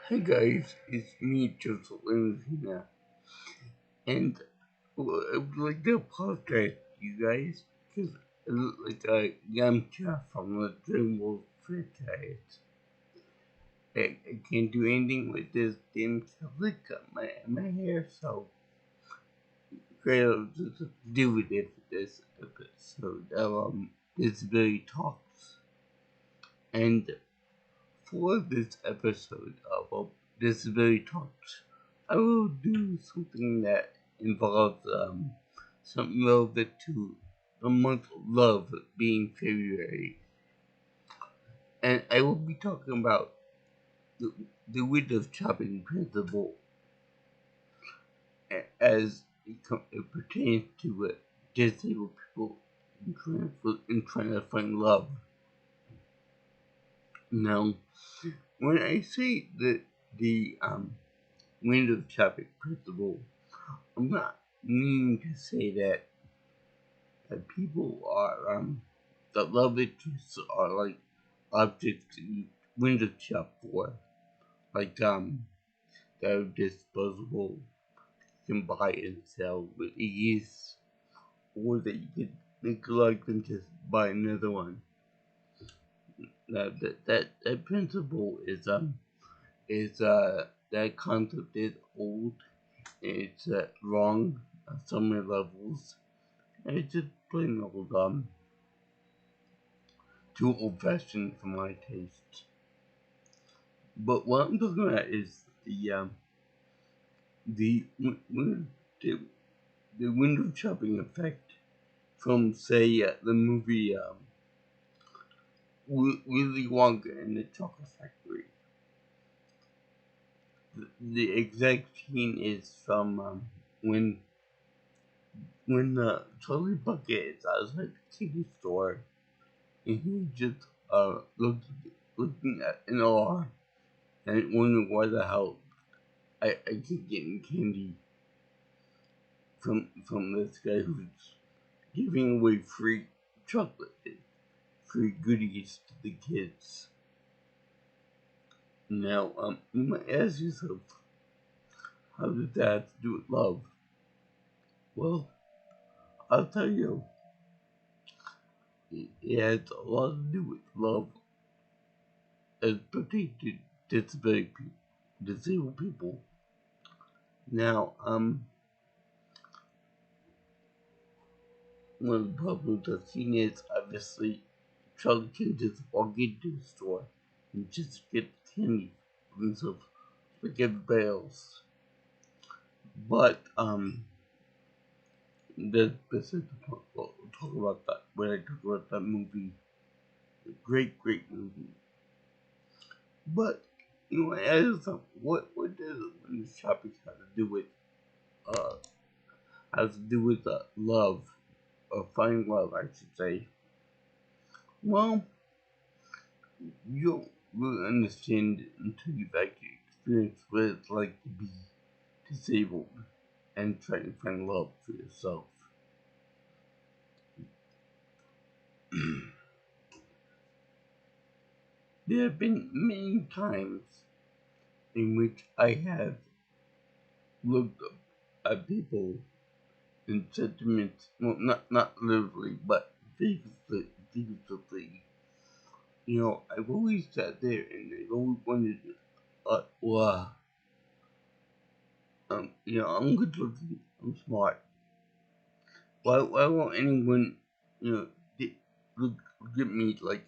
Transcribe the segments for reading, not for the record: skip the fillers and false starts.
Hey guys, it's me, Joseph Lenzina, and I would like to apologize to you guys because I look like a Yamcha from the DreamWorks franchise. I can't do anything with this damn lick up my hair, so great just to do with it for this episode of Disability Talks. And for this episode of Disability Talks, I will do something that involves something relevant to the month of love being February. And I will be talking about the window shopping principle as it pertains to disabled people in trying to find love. Now, when I say that the window shopping principle, I'm not meaning to say that people are that love interests are like objects you window shop for, like that are disposable, you can buy and sell with ease, or that you can neglect and just buy another one. That principle is that concept is old. It's wrong on so many levels. And it's just plain old too old fashioned for my taste. But what I'm talking about is the the, the window shopping effect from say the movie Willy Wonka and the Chocolate Factory. The exact scene is from when Charlie Bucket is outside the candy store and he just looking at an awe and wondering why the hell I keep getting candy from this guy who's giving away free chocolate, free goodies to the kids. Now, you might ask yourself, how does that have to do with love? Well, I'll tell you, it has a lot to do with love as pertains to disabled people. Now, one of the problems I've seen is obviously Charlie can just walk into the store and just get candy for himself like everybody else. But that's beside the point. We'll talk about that when I talk about that movie. A great, great movie. But you know, as what does when shopping have to do with uh love or finding love, I should say. Well, you don't really understand it until you've actually experienced what it's like to be disabled and try to find love for yourself. There have been many times in which I have looked at people in sentiments, well, not literally, but figuratively. You know, I've always sat there and I've always wondered, wow, you know, I'm good looking, I'm smart. Why won't anyone, you know, look at me like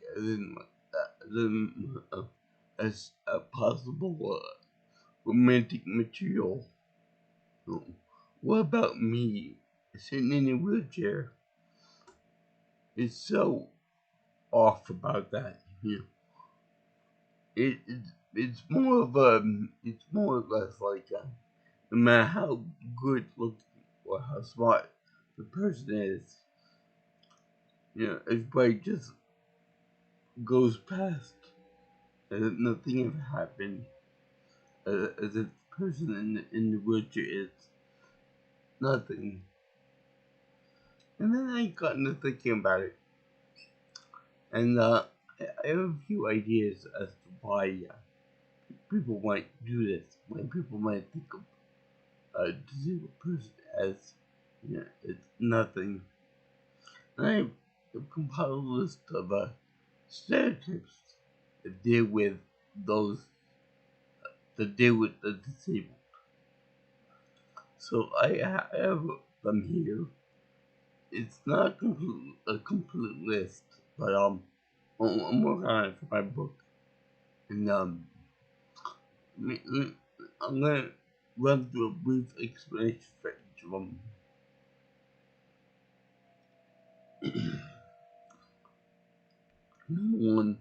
as a possible romantic material? You know, what about me sitting in a wheelchair is so off about that? You know, it's more of it's more or less like no matter how good looking or how smart the person is, you know, everybody just goes past as if nothing ever happened, as if the person in the wheelchair is nothing. And then I got into thinking about it, and I have a few ideas as to why people might do this, when people might think of a disabled person as, it's nothing. And I've compiled a list of stereotypes that deal with those that deal with the disabled. So I have them here. It's not a complete list, but I'm working on it for my book, and I'm gonna run through a brief explanation for each of them. Number one,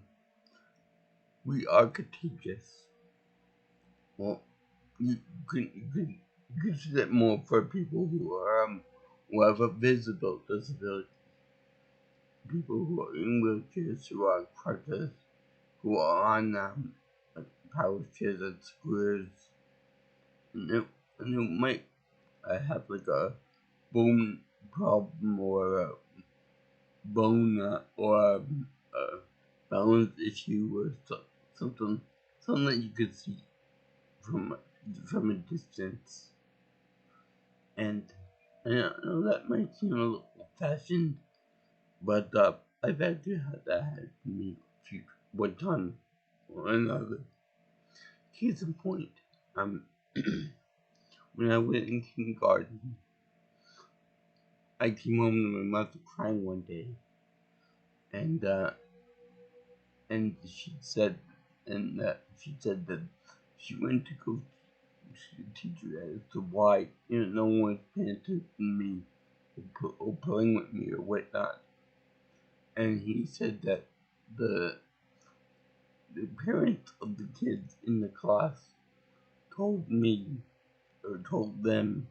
we are contagious. Well, you can see that more for people who have a visible disability, people who are in wheelchairs, who are on crutches, who are on power chairs and squares, and who might have like a bone problem or a bone or a balance issue or something that you could see from a distance. And I know that might seem a little old-fashioned, but I've actually had that happen to me one time or another. Case in point, when I went in kindergarten, I came home to my mother crying one day, and she said that she went to go to the teacher as to why no one was paying attention to me or playing with me or whatnot, and he said that the parents of the kids in the class told me or told them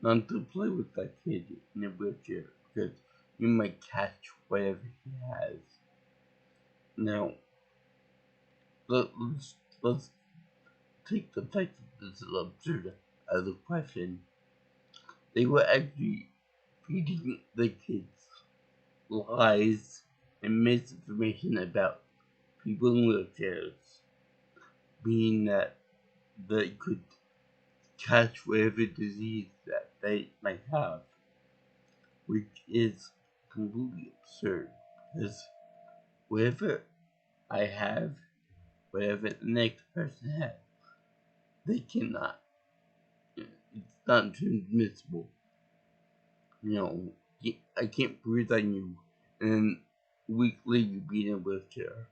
not to play with that kid in a wheelchair because you might catch whatever he has. Now, let's take the fact that this is absurd as a question. They were actually feeding the kids lies and misinformation about people in wheelchairs, meaning that they could catch whatever disease that they might have, which is completely absurd because whatever I have, whatever the next person has, they cannot. It's not transmissible. I can't breathe on you, and then a week later you be in a wheelchair.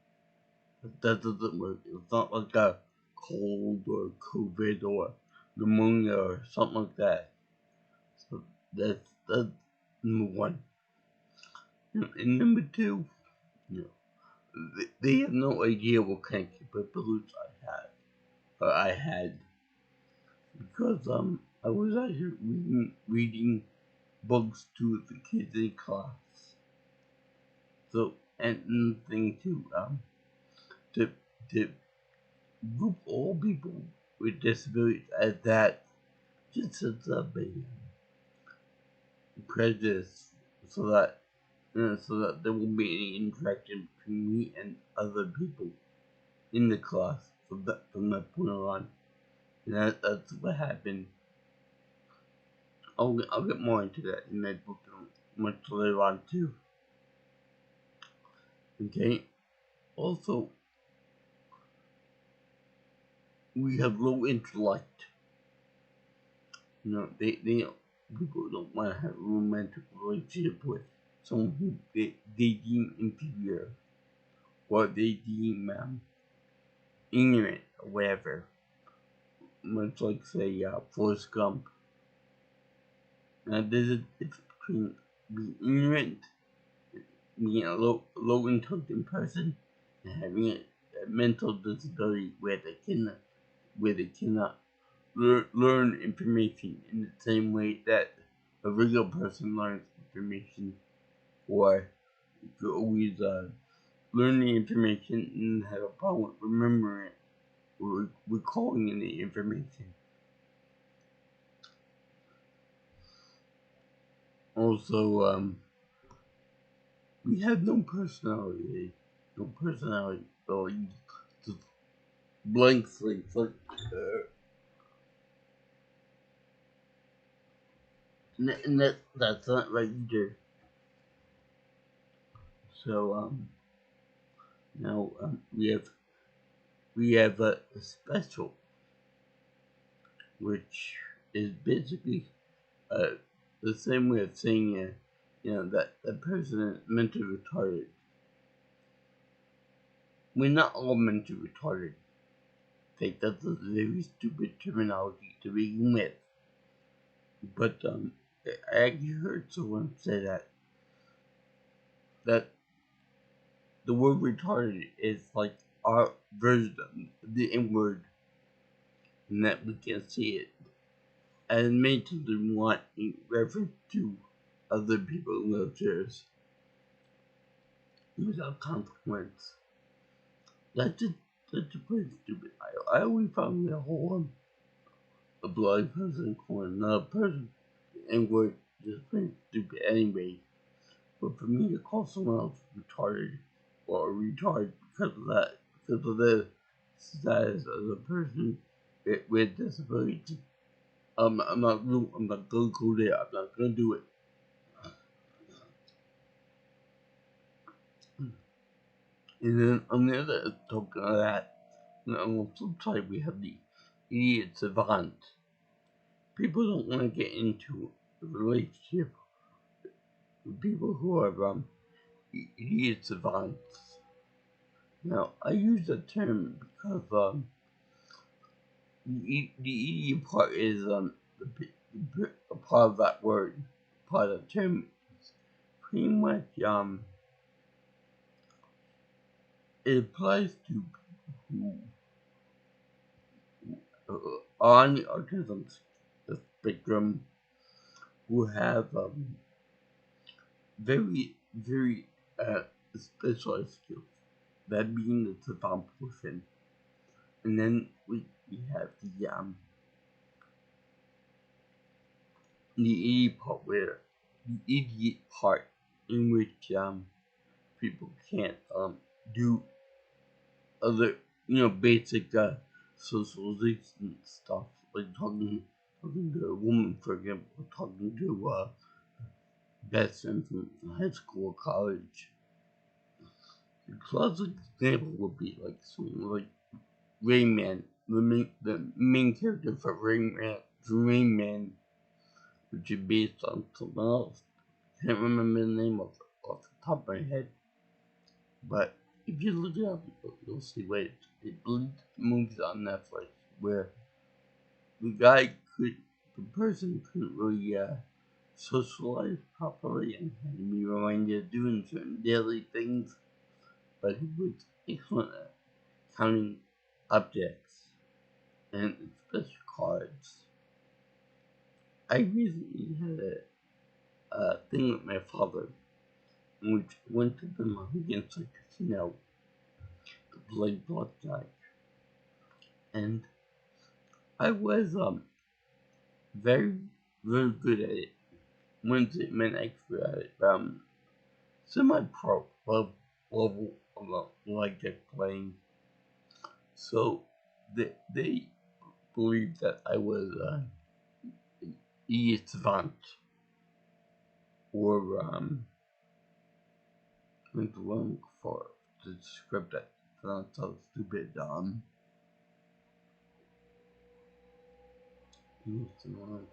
That doesn't work. It's not like a cold or COVID or pneumonia or something like that. So that's number one. And number two, they have no idea what kind of capabilities I had, because I was actually reading books to the kids in class. So, and the thing too, to group all people with disabilities as that just sets up a prejudice, so that there won't be any interaction between me and other people in the class from that point on. And that's what happened. I'll get more into that in that book much later on too. Okay. Also, we have low intellect. They people don't want to have a romantic relationship with someone who they deem inferior or they deem ignorant or whatever. Much like say Forrest Gump. Now there's a difference between being ignorant, being a low intelligent person, and having a mental disability where they cannot learn information in the same way that a regular person learns information, or you could always learn the information and have a problem with remembering it or recalling the information. Also, we have no personality. No personality. So blank slate, like, and that's not right either. So now we have a special, which is basically uh, the same way of saying that that person is mentally retarded. We're not all mentally retarded. Like that's a very stupid terminology to begin with. But I actually heard someone say that the word retarded is like our version of the N word, and that we can see it. And many times we want in reference to other people in wheelchairs without consequence. That's just pretty stupid. I always found the whole a blind person calling another person and word just pretty stupid anyway. But for me to call someone else retarded or a retard because of their status as a person with disability, I'm not gonna go there. I'm not gonna do it. And then on the other token of that, on the flip side, we have the idiot savant. People don't want to get into a relationship with people who are idiot savants. Now, I use that term because the idiot part is a part of that word, part of the term. Pretty much it applies to people who are on the autism spectrum who have very specialized skills. That being the savant portion, and then we have the idiot part where the idiot part in which people can't do other basic socialization stuff like talking to a woman, for example, or talking to best friend from high school or college. A classic example would be like someone like Rain Man, the main character for Rain Man, which is based on someone else. Can't remember the name off the top of my head, but if you look it up, you'll see. Wait, it believed movies on Netflix where the person couldn't really socialize properly and had to be reminded of doing certain daily things, but he was excellent at counting objects and special cards. I recently had a thing with my father in which went to the Mohegan-Sun Casino to play blackjack, and I was very good at it. Wouldn't say an expert at it, but semi-pro level of blackjack playing. So they believed that I was E savant or went to look for to describe that. Sounds so stupid. E savant.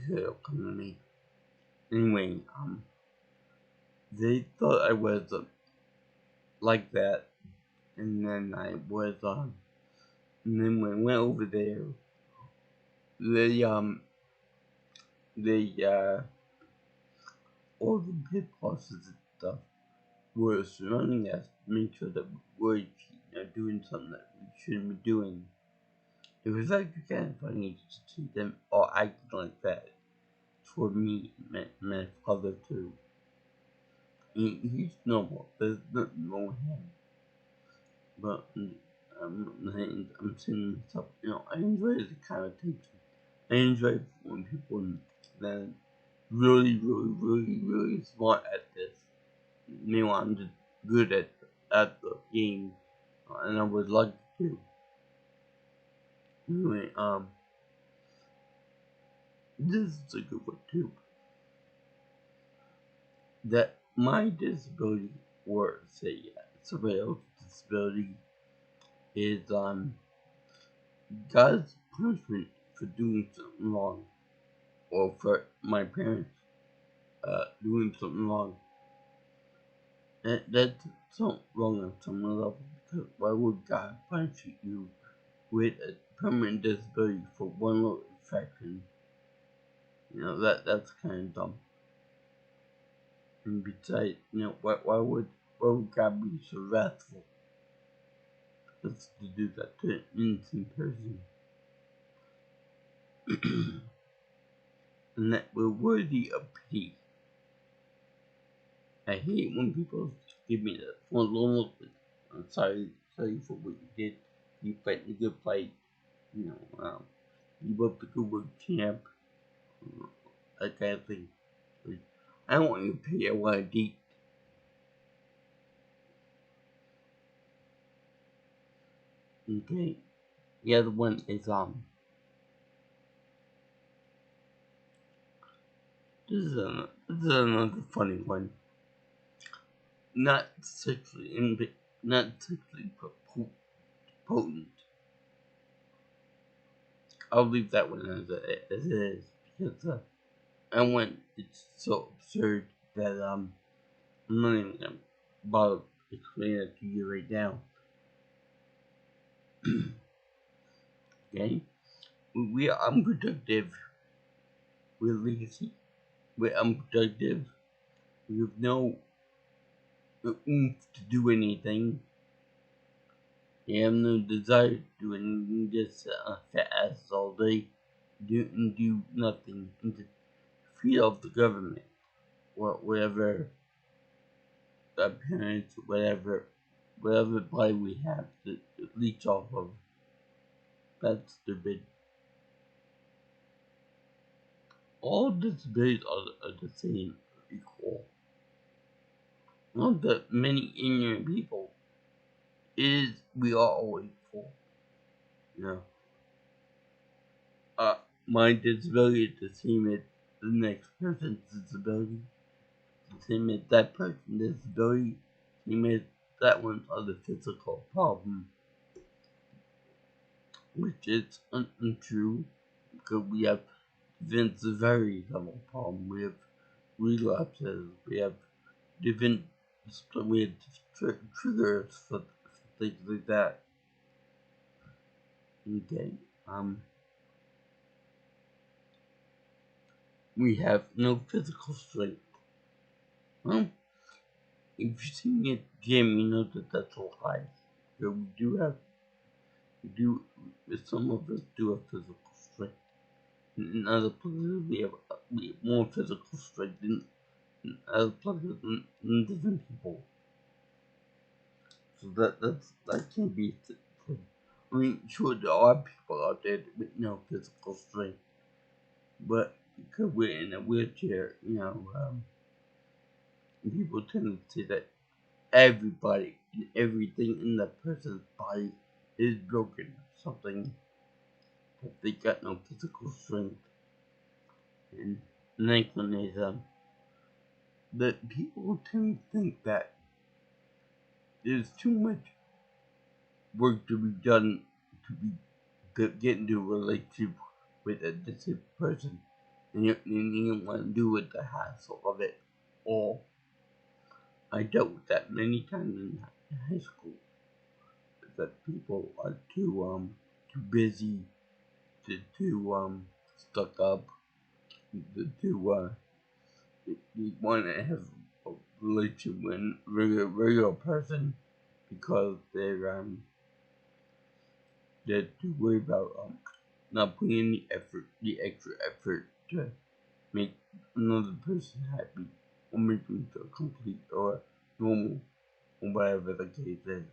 It'll come to me. Anyway, they thought I was like that, and then I was and then when I went over there, they they all the pit bosses and stuff were surrounding us to make sure that we were doing something that we shouldn't be doing. It was actually kind of funny to see them all acting like that toward me, my father too. He's normal. There's nothing wrong with him. But I'm saying to myself, I enjoy the kind of attention I enjoy when people that really smart at this. Meanwhile, I'm just good at the game, and I would like to. Anyway, this is a good one too. That my disability, or say somebody else's disability, is God's punishment for doing something wrong, or for my parents doing something wrong. That's something wrong on some level, because why would God punish you with a permanent disability for one little infection? That's kind of dumb. And besides, why would God be so wrathful just to do that to an innocent person? And that we're worthy of pity. I hate when people give me that one little. I'm sorry for what you did. You fight a good fight. You were the good work champ. That kind of thing. Like, I don't want you to pay. I want to date. Okay. The other one is this is another funny one. Not not sexually potent. I'll leave that one as it is, because and when it's so absurd that I'm not even gonna bother explaining it to you right now. Okay, we are unproductive. We're lazy. We're unproductive. We have no oomph to do anything. We have no desire to do anything. Just sit on fat ass all day, do nothing, and just feed off the government or whatever our parents, whatever play we have to leech off of. That's stupid. All disabilities are the same, equal. Not that many ignorant people is we are all equal. You know, my disability is the same as the next person's disability, the same as that person's disability, same as that one's other physical problem, which is untrue, because we have different severity level problem. We have relapses. We have different triggers for things like that. Okay. We have no physical strength. Well, if you see me at the gym, you know that that's a lie. Yeah, some of us do have physical strength. In other places, we have more physical strength than other places than different people. So that can't be. I mean, sure, there are people out there with no physical strength, but because we're in a wheelchair, people tend to say that everybody and everything in that person's body is broken. Something that they got no physical strength. And the next one is that people tend to think that there's too much work to be done to get into a relationship with a disabled person, and you don't want to do with the hassle of it all. I dealt with that many times in high school. That people are too busy, too stuck up, to you want to have a relationship with a regular person because they're too worried about not putting in the extra effort to make another person happy or make them feel complete or normal or whatever the case is,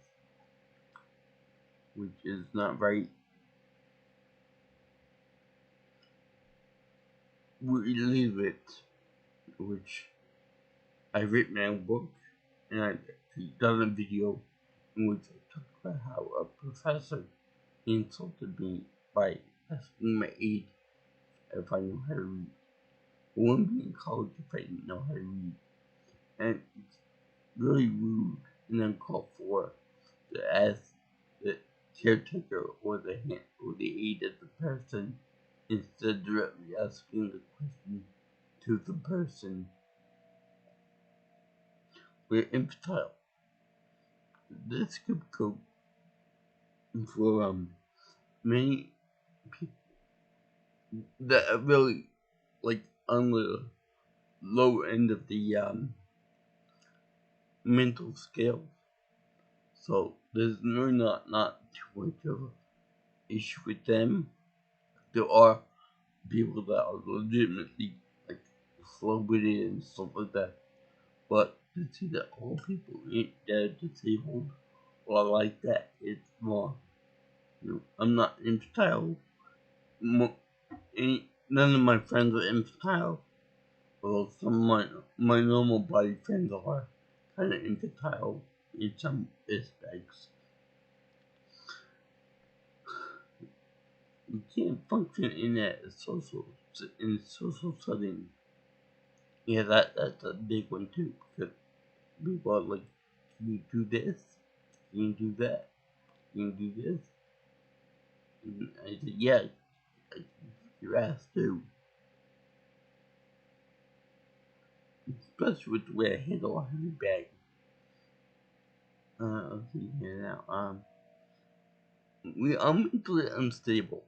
which is not right. relive it, which I wrote my own book, and I done a video in which I talked about how a professor insulted me by asking my age if I know how to read. I wouldn't be in college if I didn't know how to read. And it's really rude and uncalled for to ask the caretaker or the aide of the person instead of directly asking the question to the person. We're infantile. This could go for many people that are really like on the low end of the mental scale. So there's really not too much of an issue with them. There are people that are legitimately like slow-witted and stuff like that. But to see that all people that are disabled or like that, it's wrong. I'm not infantile. None of my friends are infantile. Although some of my normal body friends are kind of infantile in some aspects. You can't function in a social setting. Yeah, that's a big one too, because people are like, can you do this? Can you do that? Can you do this? And I said, yeah, you're asked to. Especially with the way I handle a heavy bag. Let's see here now. I'm mentally unstable.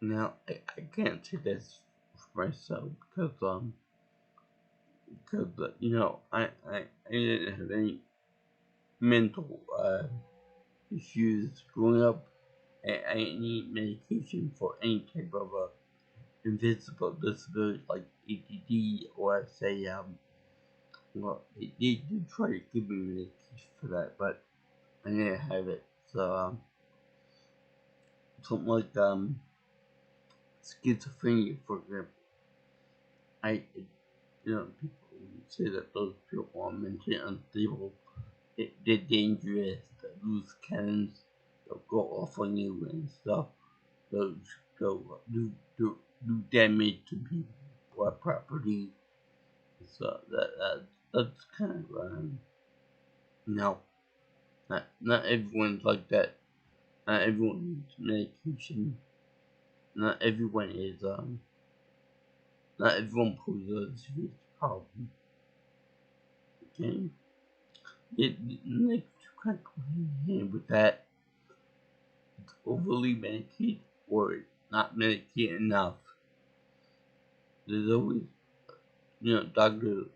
Now, I can't say this for myself because I didn't have any mental issues growing up. I didn't need medication for any type of invisible disability like ADD or say well they did try to give me medication for that, but I didn't have it. So something like schizophrenia, for example. People say that those people are mentally unstable. They're dangerous. They lose cannons. They'll go off on you and stuff. They'll go do damage to people or property. So that's kind of no. Not everyone's like that. Not everyone needs medication. Not everyone is not everyone poses a serious problem. Okay? It like to kind of go hand in hand with that. It's overly medicated or not medicated enough. There's always doctors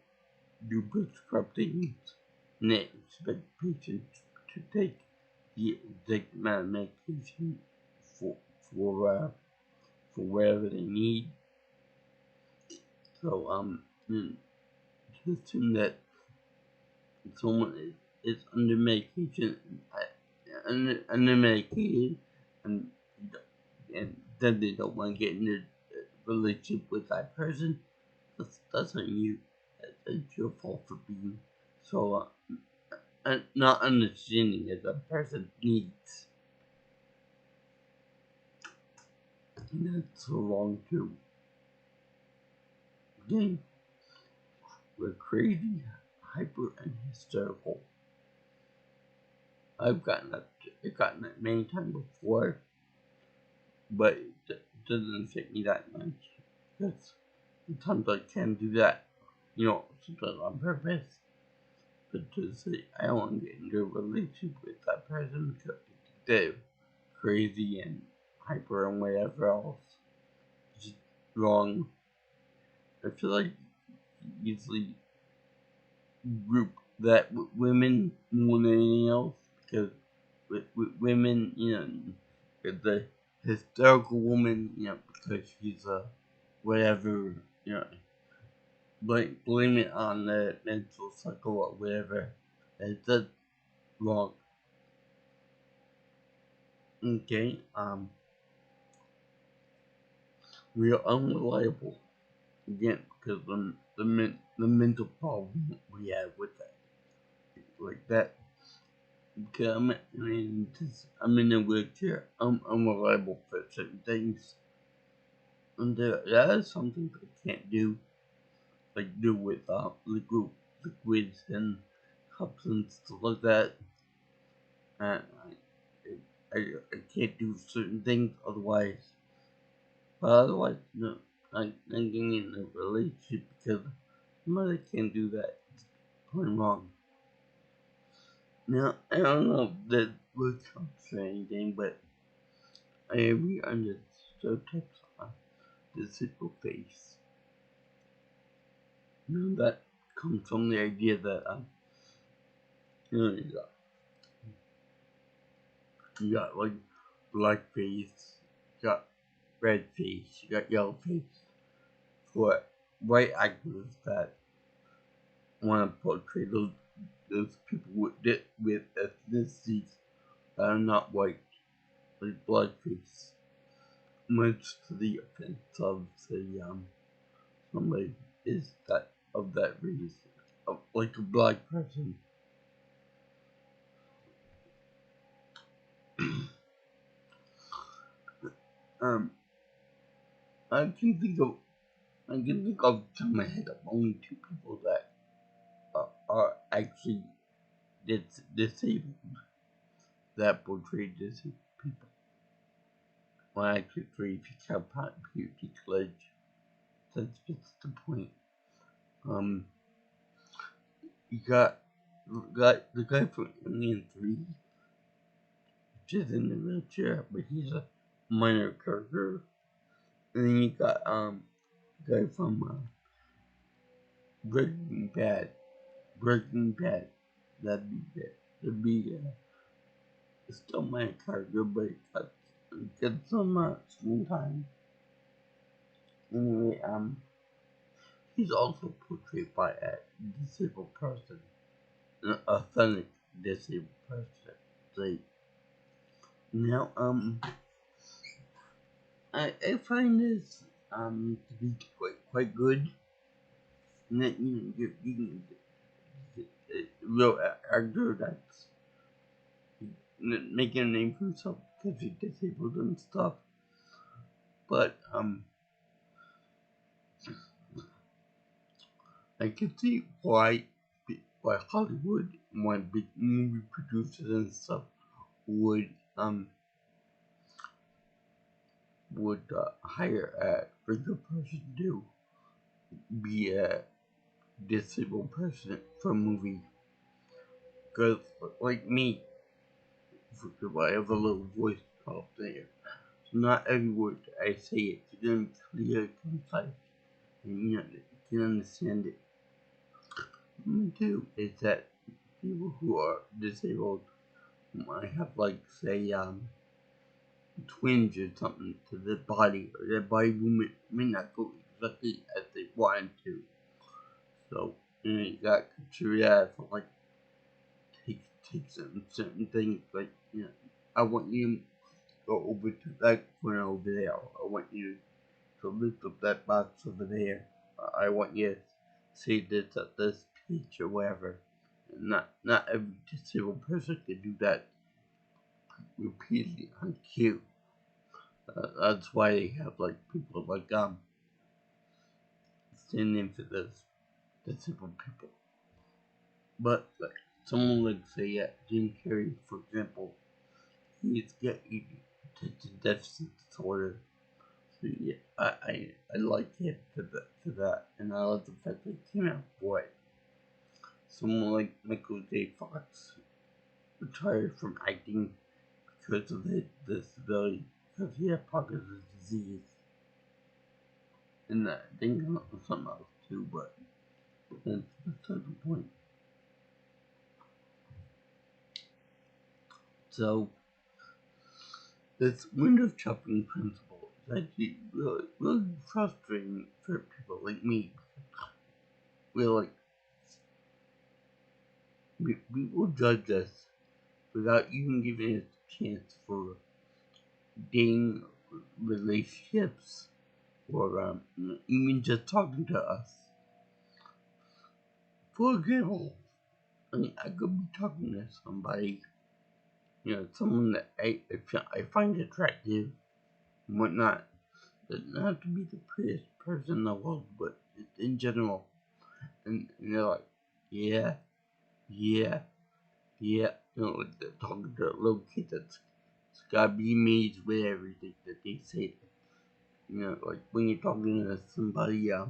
do prescribe things and they expect patients to take the exact amount of medication for for whatever they need. So to assume that someone is under medication, under medicated, and then they don't want to get in a relationship with that person. That's not you. That's your fault for being so not understanding that the person needs. And that's so wrong too. Okay? We're crazy, hyper, and hysterical. I've gotten that many times before, but it doesn't affect me that much. Because sometimes I can do that, sometimes on purpose. But to say I don't want to get into a relationship with that person because they're crazy and hyper and whatever else, it's just wrong. I feel like usually group that with women more than anything else because with women, the hysterical woman, because she's whatever, blame it on the mental cycle or whatever. That's wrong. Okay, we are unreliable again because the mental problem we have with that, like that. Because I'm in a wheelchair. I'm unreliable for certain things, and that is something I can't do. Like do with liquids and cups and stuff like that. And I can't do certain things otherwise. But otherwise, no, I'm getting in a relationship because mother can't do that. It's going wrong. Now, I don't know if that works or anything, but I agree on the stereotypes on the simple face. Now, that comes from the idea that, you got like black face, you got red face, you got yellow face. For white actors that want to portray those people with ethnicities that are not white, like blackface, much to the offense of somebody is that of that race, like a black person. um, I can think of I can think of the top of my head of only two people that are actually disabled that portray disabled people. Well, actually, three if you count Beauty College. That's the point. Um, you got the guy from Alien 3, which is in the wheelchair, but he's a minor character. And then you got the guy from Breaking Bad. Breaking Bad. That'd be still my character, but get some screen time. Anyway, he's also portrayed by a disabled person, an authentic disabled person. Like, now, I find this to be quite good. And that you can get a real actor that's making a name for himself because he's disabled and stuff. But I can see why Hollywood and why big movie producers and stuff would um hire a regular person to be a disabled person for a movie. Because, like me, I have a little voice problem there. So not every word I say it's gonna be clear, concise, and you can understand it. Number two is that people who are disabled might have, like, say, twinge or something to their body, or their body movement may not go exactly as they want to. So, you got to consider that for, like, take certain things, like, I want you to go over to that corner over there. I want you to lift up that box over there. I want you to say this at this page or whatever. Not every disabled person can do that repeatedly on cue. That's why they have like people like standing for this disabled people. But like someone like say Jim Carrey, for example, he's got attention deficit disorder. So yeah, I like him for that, and I like the fact that he came out for it. Someone like Michael J. Fox retired from acting because of his disability, because he had Parkinson's disease, and I think something else too, but that's not the point. So, this window shopping principle is actually really frustrating for people like me. We're like, people judge us without even giving us a chance for dating relationships or even just talking to us. For example, I could be talking to somebody, someone that I find attractive and whatnot. Doesn't have to be the prettiest person in the world, but in general. And they're like, yeah, yeah, yeah. Like they're talking to a little kid that's gotta be amazed with everything that they say. Like when you're talking to somebody, I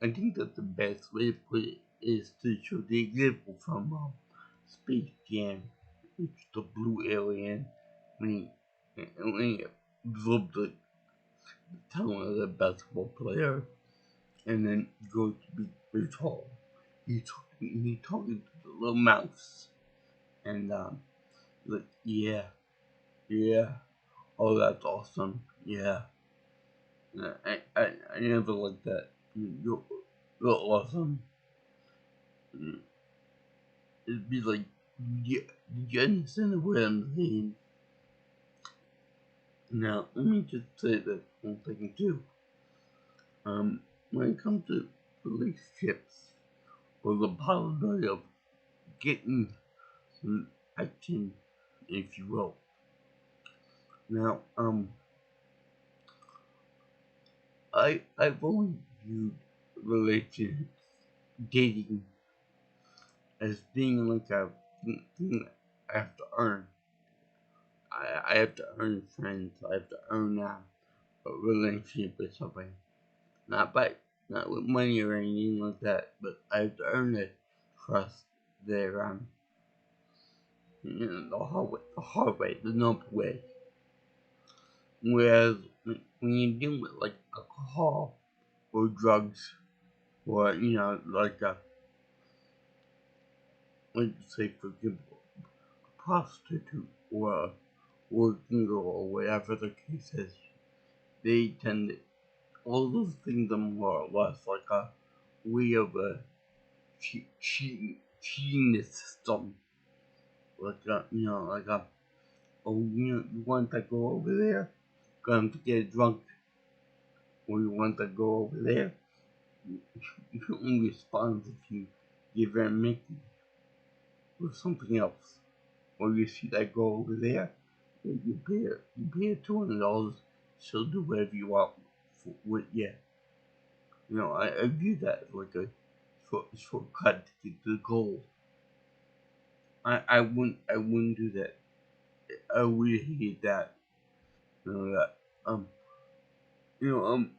think that the best way to put it is to show the example from Space Jam, which the blue alien, when he absorbed the talent of the basketball player, and then goes to be very tall. He talking to the little mouse, and like yeah, oh that's awesome, yeah. I never liked that. You're awesome. It'd be like, yeah, did you understand what I'm saying? Now, let me just say that one thing too. When it comes to relationships, or the possibility of getting some action, if you will. Now, I've always viewed relationships, dating, as being like a thing I have to earn. I have to earn friends. I have to earn a relationship with somebody. Not by not with money or anything like that, but I have to earn the trust there. The hard way, the noble way. Whereas when you deal with like alcohol or drugs, or like say for example, a prostitute or a working girl or whatever the case is, they tend to, all those things are more or less like a way of cheating the system. Like oh, you want to go over there? Going to get drunk. Or you want to go over there? You can only respond if you give her a Mickey or something else. Or you see that girl over there, you pay her $200, she'll do whatever you want with you. I view that as like a shortcut to get to the goal. I wouldn't do that. I would hate that. That um I'm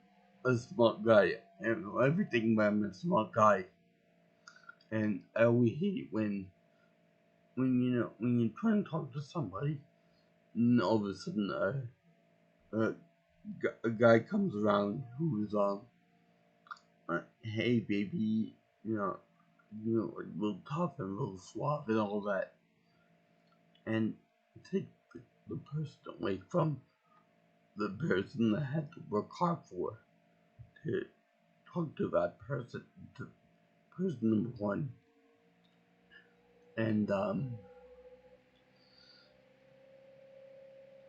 a smart guy. I know everything, but I'm a smart guy, and I always hate it when you're trying to talk to somebody, and all of a sudden a, a guy comes around who's hey baby, like a little tough and a little suave and all that, and take the person away from the person that had to work hard for to talk to that person, to person number one, and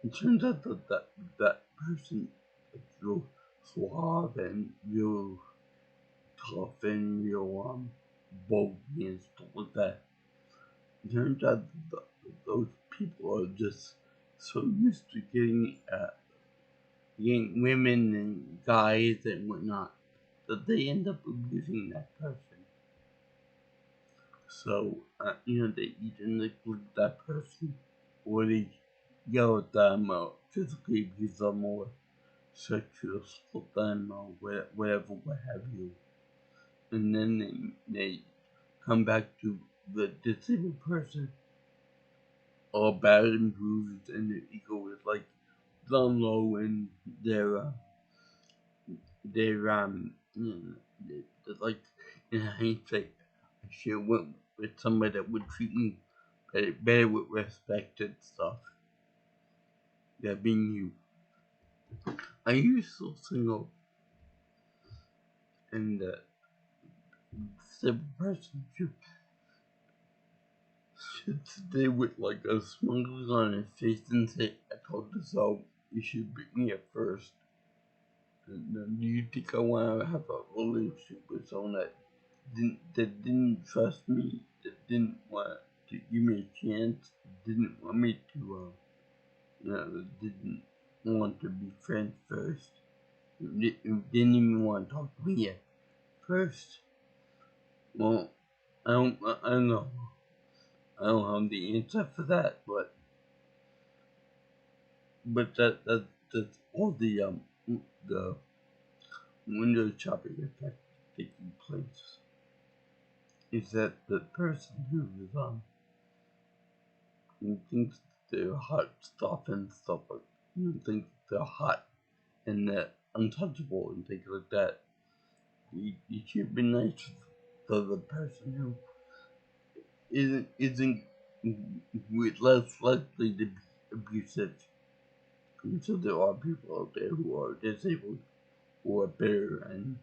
it turns out that person is real suave and real tough and real bulky and stuff like that. It turns out that those people are just so used to getting women and guys and whatnot that they end up abusing that person. So they either neglect that person or they yell at them or physically abuse them or sexual assault them or whatever, what have you. And then they come back to the disabled person all bad and bruised, and their ego is like down low, and they're like, in hindsight, I should have went with somebody that would treat me better with respect and stuff. That being you. Are you still single? And the person should stay with like a smile on his face and say, I told you so. You should pick me up first. Do you think I want to have a relationship with someone that didn't trust me, that didn't want to give me a chance, didn't want me to, didn't want to be friends first, didn't even want to talk to me at first? Well, I don't know. I don't have the answer for that, but that's all the window shopping effect taking place. Is that the person who is who thinks they're hot stuff and stuff like, thinks they're hot and they're untouchable and things like that. You should be nice to the person who isn't less likely to be abusive. And so there are people out there who are disabled, who are bitter and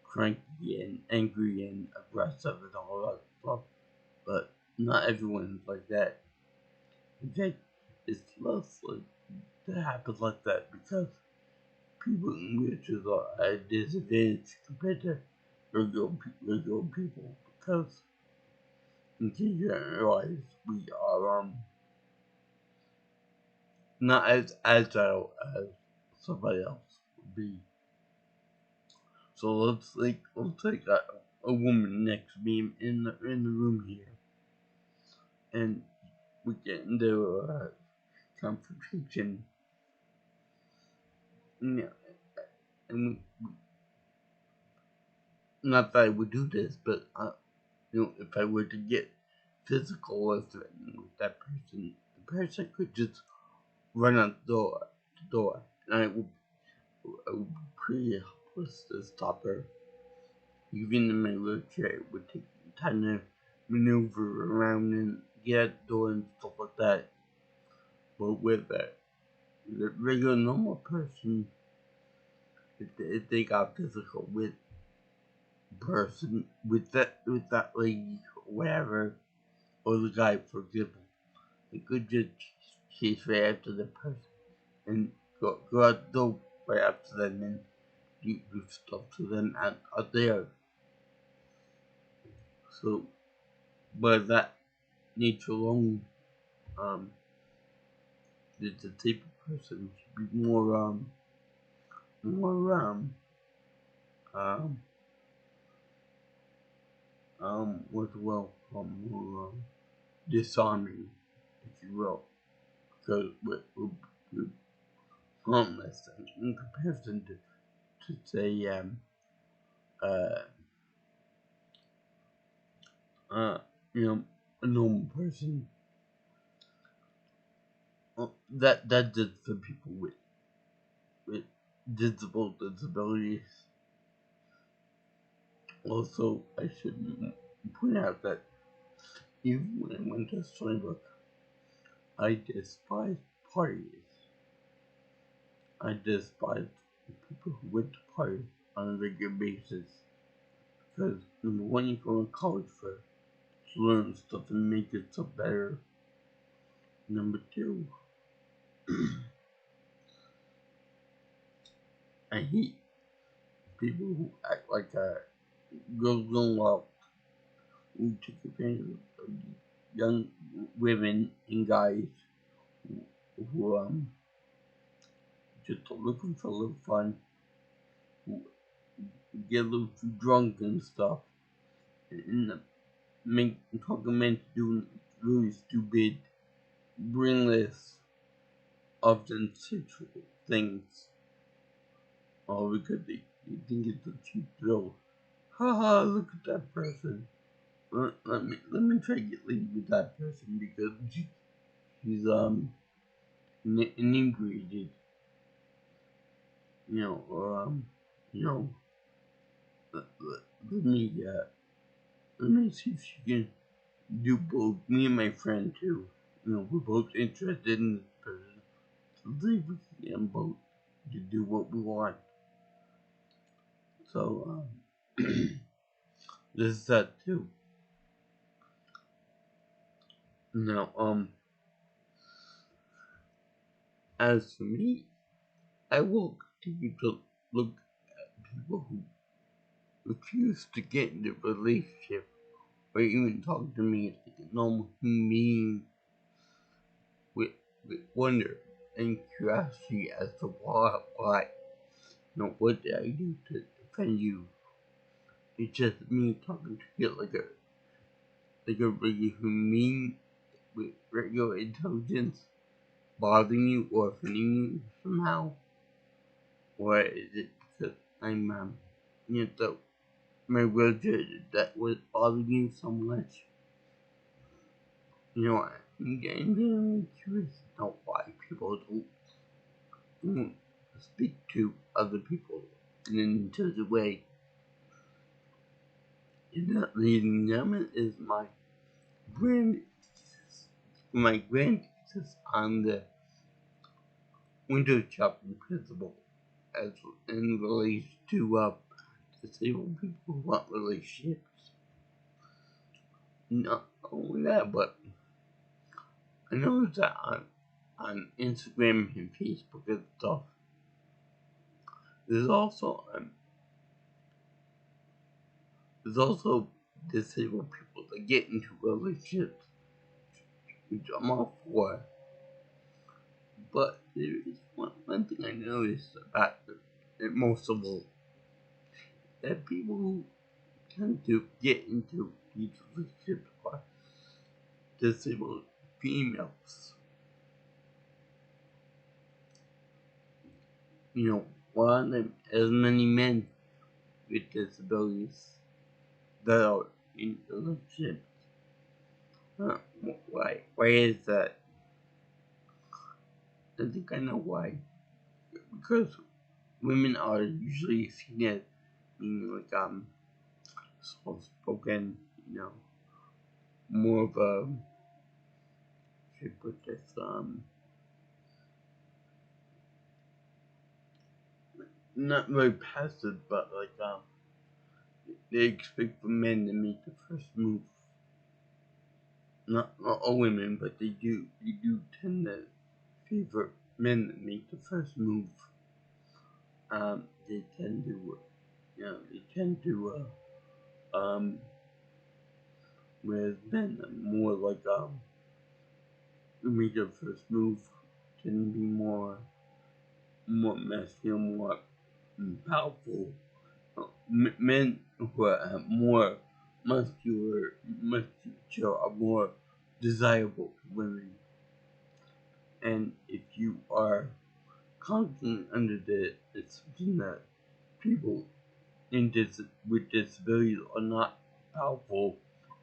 cranky and angry and aggressive and all that stuff. But not everyone's like that. In fact, it's less like to happen like that because people in wheelchairs are at a disadvantage compared to regular people. Because in case you didn't realize, we are not as agile as somebody else would be. So let's take a woman next to me in the room here, and we get into a confrontation. Yeah, and not that I would do this, but if I were to get physical or threatened with that person, the person could just run out the door, and I would be pretty helpless to stop her. Even in my wheelchair, it would take time to maneuver around and get out the door and stuff like that. But with the regular normal person, if they got physical with person with that lady or whatever, or the guy, for example, they could just chase right after the person and go out the door right after them and do stuff to them out there. So, by that nature alone, um, the type of person should be more um, more disarming, if you will, because we're harmless in comparison to say, uh, uh, a normal person. That did for people with disabilities. Also, I should point out that even when I went to Storybook, I despise parties. I despise people who went to parties on a regular basis. Because number one, you go to college for to learn stuff and make yourself better. Number two, I hate people who act like girls don't love, who take advantage of young women and guys who just looking for a little fun, who get a little too drunk and stuff, and make talking men doing really stupid, brainless, often sexual things, all because they think it's a cheap thrill. Haha, look at that person. Let me try to get laid with that person because she's inebriated, or you know, let me see if she can do both. Me and my friend too. We're both interested in this person. So see if we can get them both to do what we want. So this is that too. Now as for me, I will continue to look at people who refuse to get into a relationship or even talk to me like a normal human being with, wonder and curiosity as to why. You know, what did I do to offend you? It's just me talking to you like a regular human being with regular intelligence bothering you or offending you somehow? Or is it because I'm, you know, my religion that was bothering you so much? You know, I'm getting really curious to know why people don't speak to other people in such a way. And that, ladies and gentlemen, is my grand thesis on the window shopping principle as in relation to disabled people who want relationships. Not only that, but I noticed that on Instagram and Facebook and stuff, there's also disabled people that get into relationships, which I'm all for. But there is one thing I noticed about it most of all, that people who tend to get into these relationships are disabled females. You know, while there as many men with disabilities that are in relationships. Why? Why is that? I think I know why. Because women are usually seen as being like soft spoken, you know, more of a should put this not very passive, but like they expect for men to make the first move. Not all women, but they do tend to favor men that make the first move. They tend to, whereas men are more like who make the first move tend to be more masculine, more powerful. Men who are more muscular are more desirable to women. And if you are constantly under the assumption that people with disabilities are not powerful,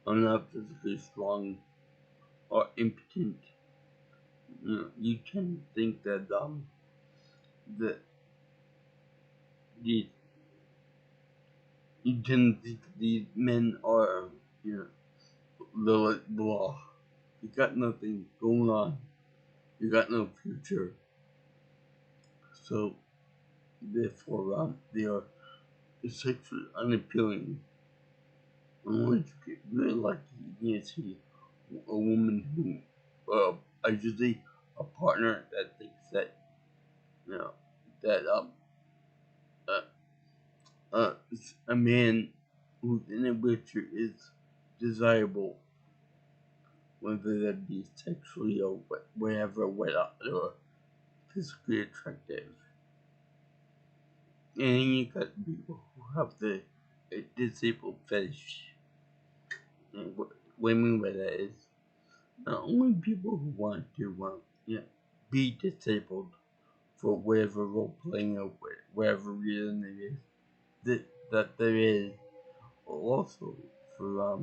are not physically strong, or impotent, you tend to think that that these you tend to think these men are like blah. You got nothing going on. You got no future. So therefore, they are sexually unappealing. Unless you get really lucky, you can see a woman who, I should say, a partner that thinks that, you know, that a man who's in a wheelchair is desirable, whether that be sexually or whatever, or physically attractive. And then you got people who have the disabled fetish. And what I mean by that is not only people who want to be disabled for whatever role playing or whatever reason it is that there is, but also for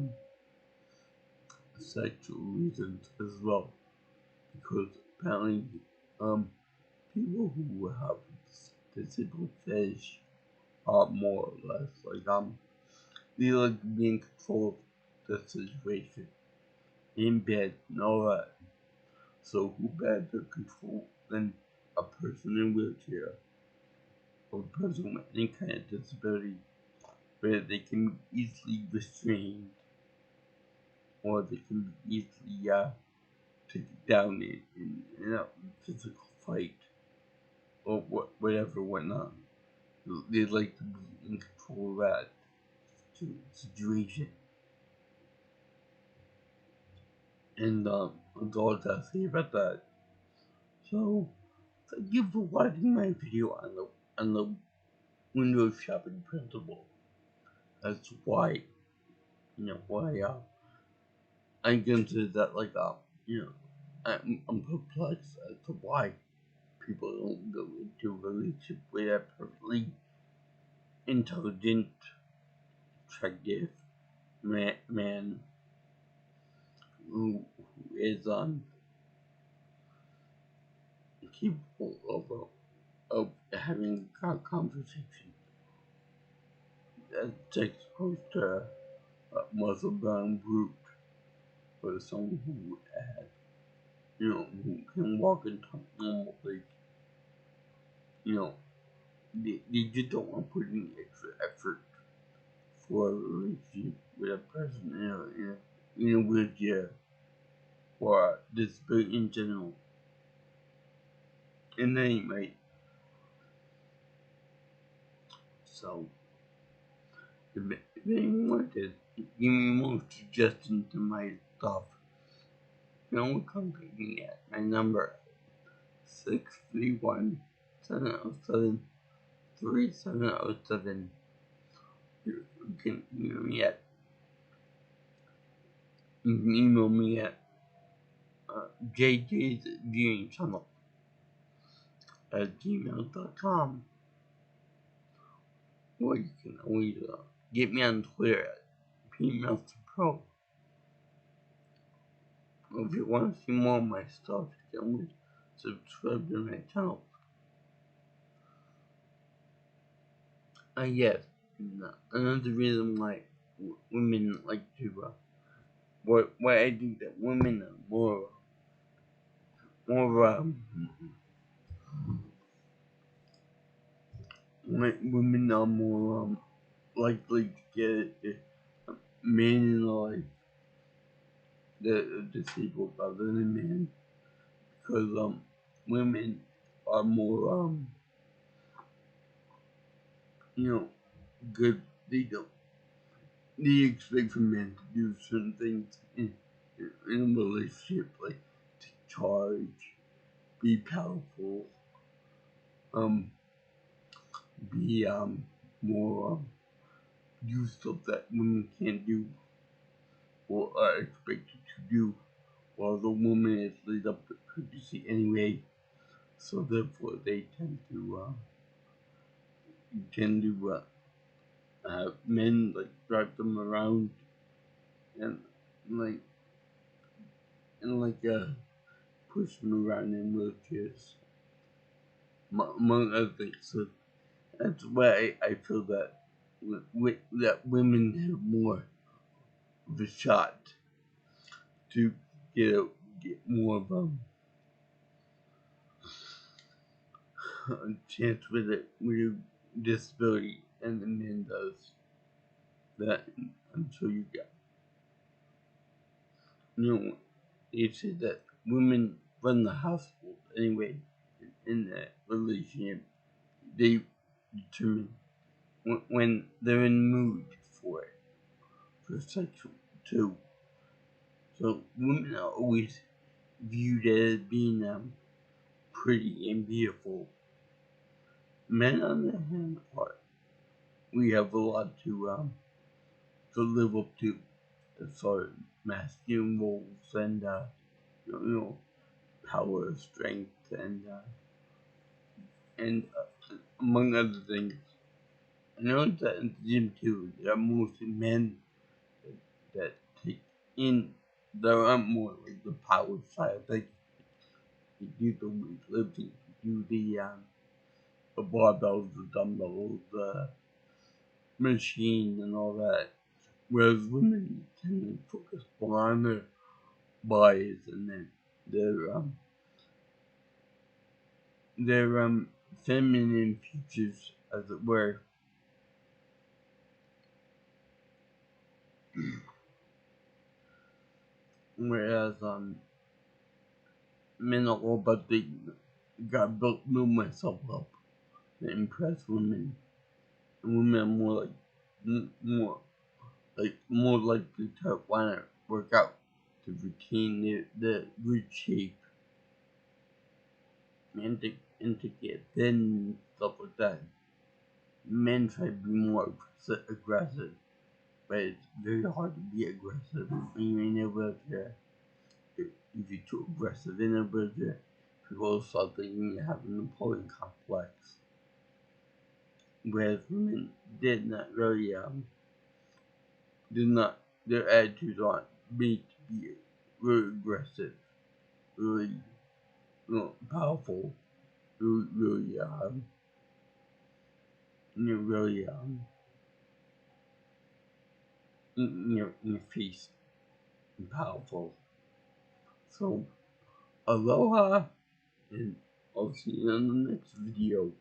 sexual reasons as well. Because apparently people who have disabled fetish are more or less like they like to be in control of the situation in bed and all that. So who better control than a person in a wheelchair or a person with any kind of disability where they can be easily restrained or they can be easily taken down in a physical fight or whatever whatnot. They like to be in control of that situation. And that's all I say about that. So thank you for watching my video on the window shopping principle. That's why why I consider that like I'm perplexed as to why people don't go into a relationship with a perfectly intelligent, attractive man who is capable of having a conversation that's exposed to a muscle bound brute or someone who has who can walk and talk normally. You know, they just don't want to put any extra effort for a relationship with a person in a wheelchair or disability in general. And anyway, so if anyone wants to give me more suggestions to my stuff, contact me at my number 631-707-3707. You can email me at jj's viewing channel at gmail.com, or you can always get me on Twitter at PMasterPro. If you want to see more of my stuff, you can always subscribe to my channel. Yes, another reason why women like to, why I think that women are more women are more likely to get men in life that are disabled other than men, because women are more good. They expect from men to do certain things in a relationship, like take charge, be powerful, be more do stuff that women can't do or are expected to do, while the woman is laid up to pregnancy anyway. So therefore, they tend to have men like drive them around and like push them around in wheelchairs, among other things. So that's why I feel that that women have more of a shot to get more of a chance with a disability and the men does. That I'm sure you got. They say that women run the household anyway in that relationship. They determine when they're in the mood for it, for sexual too. So women are always viewed as being pretty and beautiful. Men, on the hand, we have a lot to live up to as far as masculine roles and power, strength, and among other things. I know that in the gym too, there are mostly men that take in. There are more like the power side, like you do the weightlifting, you do the barbells, the dumbbells, the machine, and all that. Whereas women tend to focus more on their bodies and their feminine features, as it were. Whereas men are all about the God built myself up to impress women. and women are more likely to want to work out to retain the good shape and to get thin and stuff like that. Men try to be more aggressive, but it's very hard to be aggressive when you're in a wheelchair. If you're too aggressive in a wheelchair, people start thinking you have an Napoleon complex. Whereas women did not really did not their attitudes aren't made to be really aggressive, really powerful, really really in your face and powerful. So aloha, and I'll see you in the next video.